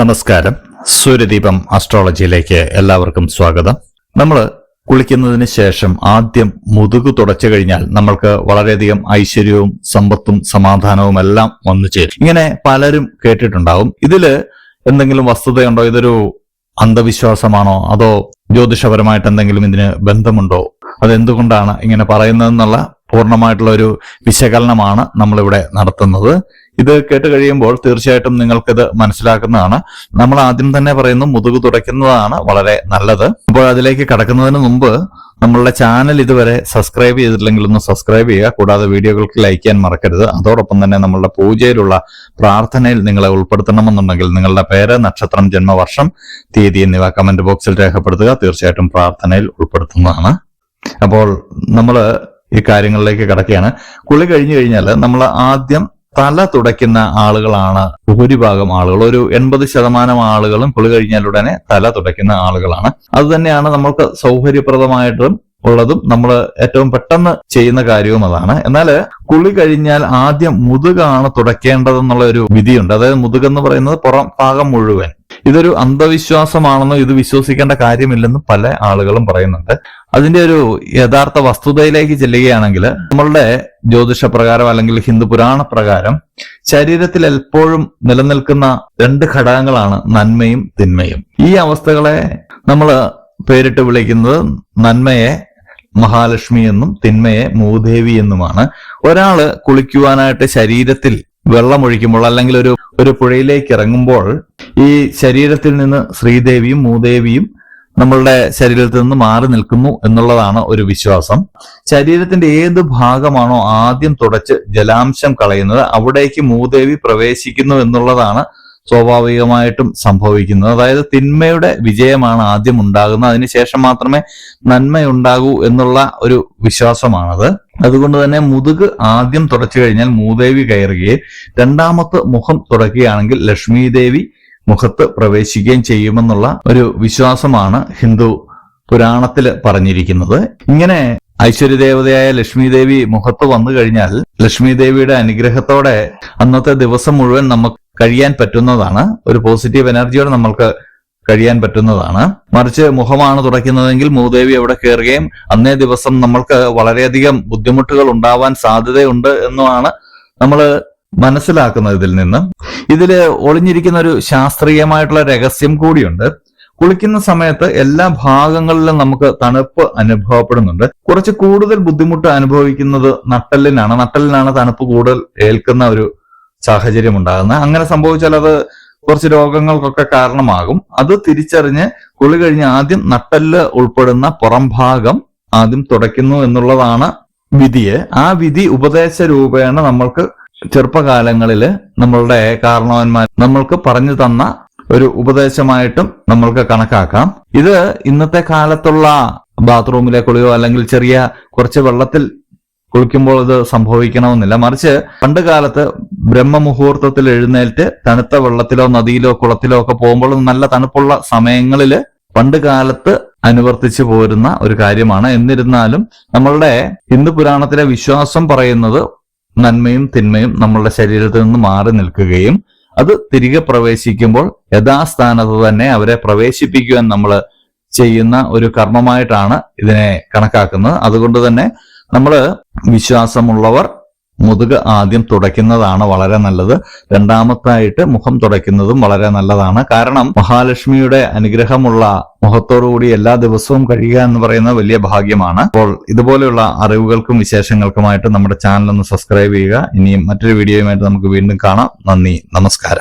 നമസ്കാരം. സൂര്യദീപം അസ്ട്രോളജിയിലേക്ക് എല്ലാവർക്കും സ്വാഗതം. നമ്മൾ കുളിക്കുന്നതിന് ശേഷം ആദ്യം മുതുകു തുടച്ചു കഴിഞ്ഞാൽ നമ്മൾക്ക് വളരെയധികം ഐശ്വര്യവും സമ്പത്തും സമാധാനവും എല്ലാം വന്നു ചേരും. ഇങ്ങനെ പലരും കേട്ടിട്ടുണ്ടാവും. ഇതില് എന്തെങ്കിലും വസ്തുതയുണ്ടോ? ഇതൊരു അന്ധവിശ്വാസമാണോ? അതോ ജ്യോതിഷപരമായിട്ട് എന്തെങ്കിലും ഇതിന് ബന്ധമുണ്ടോ? അതെന്തുകൊണ്ടാണ് ഇങ്ങനെ പറയുന്നതെന്നുള്ള പൂർണ്ണമായിട്ടുള്ള ഒരു വിശകലനമാണ് നമ്മളിവിടെ നടത്തുന്നത്. ഇത് കേട്ട് കഴിയുമ്പോൾ തീർച്ചയായിട്ടും നിങ്ങൾക്കിത് മനസ്സിലാക്കുന്നതാണ്. നമ്മൾ ആദ്യം തന്നെ പറയുന്നു, മുതുകു തുടയ്ക്കുന്നതാണ് വളരെ നല്ലത്. അപ്പോൾ അതിലേക്ക് കടക്കുന്നതിന് മുമ്പ് നമ്മളുടെ ചാനൽ ഇതുവരെ സബ്സ്ക്രൈബ് ചെയ്തിട്ടില്ലെങ്കിൽ ഒന്ന് സബ്സ്ക്രൈബ് ചെയ്യുക. കൂടാതെ വീഡിയോകൾക്ക് ലൈക്ക് ചെയ്യാൻ മറക്കരുത്. അതോടൊപ്പം തന്നെ നമ്മളുടെ പൂജയിലുള്ള പ്രാർത്ഥനയിൽ നിങ്ങളെ ഉൾപ്പെടുത്തണമെന്നുണ്ടെങ്കിൽ നിങ്ങളുടെ പേര്, നക്ഷത്രം, ജന്മവർഷം, തീയതി എന്നിവ കമന്റ് ബോക്സിൽ രേഖപ്പെടുത്തുക. തീർച്ചയായിട്ടും പ്രാർത്ഥനയിൽ ഉൾപ്പെടുത്തുന്നതാണ്. അപ്പോൾ നമ്മൾ ഈ കാര്യങ്ങളിലേക്ക് കടക്കുകയാണ്. കുളി കഴിഞ്ഞു കഴിഞ്ഞാൽ നമ്മൾ ആദ്യം തല തുടയ്ക്കുന്ന ആളുകളാണ് ഭൂരിഭാഗം ആളുകൾ. ഒരു 80% ആളുകളും കുളി കഴിഞ്ഞാൽ ഉടനെ തല തുടയ്ക്കുന്ന ആളുകളാണ്. അത് തന്നെയാണ് നമ്മൾക്ക് സൗകര്യപ്രദമായിട്ടും ഉള്ളതും നമ്മൾ ഏറ്റവും പെട്ടെന്ന് ചെയ്യുന്ന കാര്യവും അതാണ്. എന്നാൽ കുളി കഴിഞ്ഞാൽ ആദ്യം മുതുകാണ് തുടയ്ക്കേണ്ടതെന്നുള്ള ഒരു വിധിയുണ്ട്. അതായത് മുതുകെന്ന് പറയുന്നത് പുറം ഭാഗം മുഴുവൻ. ഇതൊരു അന്ധവിശ്വാസമാണെന്നോ ഇത് വിശ്വസിക്കേണ്ട കാര്യമില്ലെന്ന് പല ആളുകളും പറയുന്നുണ്ട്. അതിന്റെ ഒരു യഥാർത്ഥ വസ്തുതയിലേക്ക് ചെല്ലുകയാണെങ്കിൽ നമ്മളുടെ ജ്യോതിഷപ്രകാരം അല്ലെങ്കിൽ ഹിന്ദു പുരാണ പ്രകാരം ശരീരത്തിൽ എപ്പോഴും നിലനിൽക്കുന്ന 2 ഘടകങ്ങളാണ് നന്മയും തിന്മയും. ഈ അവസ്ഥകളെ നമ്മൾ പേരിട്ട് വിളിക്കുന്നത് നന്മയെ മഹാലക്ഷ്മി എന്നും തിന്മയെ മൂദേവി എന്നുമാണ്. ഒരാള് കുളിക്കുവാനായിട്ട് ശരീരത്തിൽ വെള്ളമൊഴിക്കുമ്പോൾ അല്ലെങ്കിൽ ഒരു പുഴയിലേക്ക് ഇറങ്ങുമ്പോൾ ഈ ശരീരത്തിൽ നിന്ന് ശ്രീദേവിയും മൂദേവിയും നമ്മളുടെ ശരീരത്തിൽ നിന്ന് മാറി നിൽക്കുന്നു എന്നുള്ളതാണ് ഒരു വിശ്വാസം. ശരീരത്തിന്റെ ഏത് ഭാഗമാണോ ആദ്യം തുടച്ച് ജലാംശം കളയുന്നത് അവിടേക്ക് മൂദേവി പ്രവേശിക്കുന്നു എന്നുള്ളതാണ് സ്വാഭാവികമായിട്ടും സംഭവിക്കുന്നത്. അതായത് തിന്മയുടെ വിജയമാണ് ആദ്യം ഉണ്ടാകുന്നത്, അതിനുശേഷം മാത്രമേ നന്മയുണ്ടാകൂ എന്നുള്ള ഒരു വിശ്വാസമാണത്. അതുകൊണ്ട് തന്നെ മുതുക് ആദ്യം തുടച്ചു കഴിഞ്ഞാൽ മൂദേവി കയറുകയും രണ്ടാമത്തെ മുഖം തുടയ്ക്കുകയാണെങ്കിൽ ലക്ഷ്മി ദേവി മുഖത്ത് പ്രവേശിക്കുകയും ചെയ്യുമെന്നുള്ള ഒരു വിശ്വാസമാണ് ഹിന്ദു പുരാണത്തിൽ പറഞ്ഞിരിക്കുന്നത്. ഇങ്ങനെ ഐശ്വര്യദേവതയായ ലക്ഷ്മി ദേവി മുഖത്ത് വന്നു കഴിഞ്ഞാൽ ലക്ഷ്മി ദേവിയുടെ അനുഗ്രഹത്തോടെ അന്നത്തെ ദിവസം മുഴുവൻ നമുക്ക് കഴിയാൻ പറ്റുന്നതാണ്. ഒരു പോസിറ്റീവ് എനർജിയോടെ നമ്മൾക്ക് കഴിയാൻ പറ്റുന്നതാണ്. മറിച്ച് മുഖമാണ് തുടയ്ക്കുന്നതെങ്കിൽ മൂദേവി അവിടെ കയറുകയും അന്നേ ദിവസം നമ്മൾക്ക് വളരെയധികം ബുദ്ധിമുട്ടുകൾ ഉണ്ടാവാൻ സാധ്യതയുണ്ട് എന്നുമാണ് നമ്മൾ മനസ്സിലാക്കുന്നത്. ഇതില് ഒളിഞ്ഞിരിക്കുന്ന ഒരു ശാസ്ത്രീയമായിട്ടുള്ള രഹസ്യം കൂടിയുണ്ട്. കുളിക്കുന്ന സമയത്ത് എല്ലാ ഭാഗങ്ങളിലും നമുക്ക് തണുപ്പ് അനുഭവപ്പെടുന്നുണ്ട്. കുറച്ച് കൂടുതൽ ബുദ്ധിമുട്ട് അനുഭവിക്കുന്നത് നട്ടെല്ലിനാണ് തണുപ്പ് കൂടുതൽ ഏൽക്കുന്ന ഒരു സാഹചര്യം ഉണ്ടാകുന്നത്. അങ്ങനെ സംഭവിച്ചാൽ അത് കുറച്ച് രോഗങ്ങൾക്കൊക്കെ കാരണമാകും. അത് തിരിച്ചറിഞ്ഞ് കുളി കഴിഞ്ഞ് ആദ്യം നട്ടെല്ല് ഉൾപ്പെടുന്ന പുറം ഭാഗം ആദ്യം തുടയ്ക്കുന്നു എന്നുള്ളതാണ് വിധിയെ. ആ വിധി ഉപദേശ രൂപേണ നമ്മൾക്ക് ചെറുപ്പകാലങ്ങളില് നമ്മളുടെ കാരണവന്മാർ നമ്മൾക്ക് പറഞ്ഞു തന്ന ഒരു ഉപദേശമായിട്ടും നമ്മൾക്ക് കണക്കാക്കാം. ഇത് ഇന്നത്തെ കാലത്തുള്ള ബാത്റൂമിലെ കുളിയോ അല്ലെങ്കിൽ ചെറിയ കുറച്ച് വെള്ളത്തിൽ കുളിക്കുമ്പോൾ ഇത് സംഭവിക്കണമെന്നില്ല. മറിച്ച് പണ്ട് കാലത്ത് ബ്രഹ്മമുഹൂർത്തത്തിൽ എഴുന്നേറ്റ് തണുത്ത വെള്ളത്തിലോ നദിയിലോ കുളത്തിലോ ഒക്കെ പോകുമ്പോൾ നല്ല തണുപ്പുള്ള സമയങ്ങളിൽ പണ്ട് കാലത്ത് അനുവർത്തിച്ചു പോരുന്ന ഒരു കാര്യമാണ്. എന്നിരുന്നാലും നമ്മളുടെ ഹിന്ദു പുരാണത്തിലെ വിശ്വാസം പറയുന്നത് നന്മയും തിന്മയും നമ്മളുടെ ശരീരത്തിൽ നിന്ന് മാറി നിൽക്കുകയും അത് തിരികെ പ്രവേശിക്കുമ്പോൾ യഥാസ്ഥാനത്ത് തന്നെ അവരെ പ്രവേശിപ്പിക്കുവാൻ നമ്മൾ ചെയ്യുന്ന ഒരു കർമ്മമായിട്ടാണ് ഇതിനെ കണക്കാക്കുന്നത്. അതുകൊണ്ട് തന്നെ നമ്മൾ വിശ്വാസമുള്ളവർ മുതുക് ആദ്യം തുടയ്ക്കുന്നതാണ് വളരെ നല്ലത്. രണ്ടാമത്തായിട്ട് മുഖം തുടയ്ക്കുന്നതും വളരെ നല്ലതാണ്. കാരണം മഹാലക്ഷ്മിയുടെ അനുഗ്രഹമുള്ള മുഖത്തോടുകൂടി എല്ലാ ദിവസവും കഴിയുക എന്ന് പറയുന്ന വലിയ ഭാഗ്യമാണ്. അപ്പോൾ ഇതുപോലെയുള്ള അറിവുകൾക്കും വിശേഷങ്ങൾക്കുമായിട്ട് നമ്മുടെ ചാനൽ ഒന്ന് സബ്സ്ക്രൈബ് ചെയ്യുക. ഇനിയും മറ്റൊരു വീഡിയോയുമായിട്ട് നമുക്ക് വീണ്ടും കാണാം. നന്ദി, നമസ്കാരം.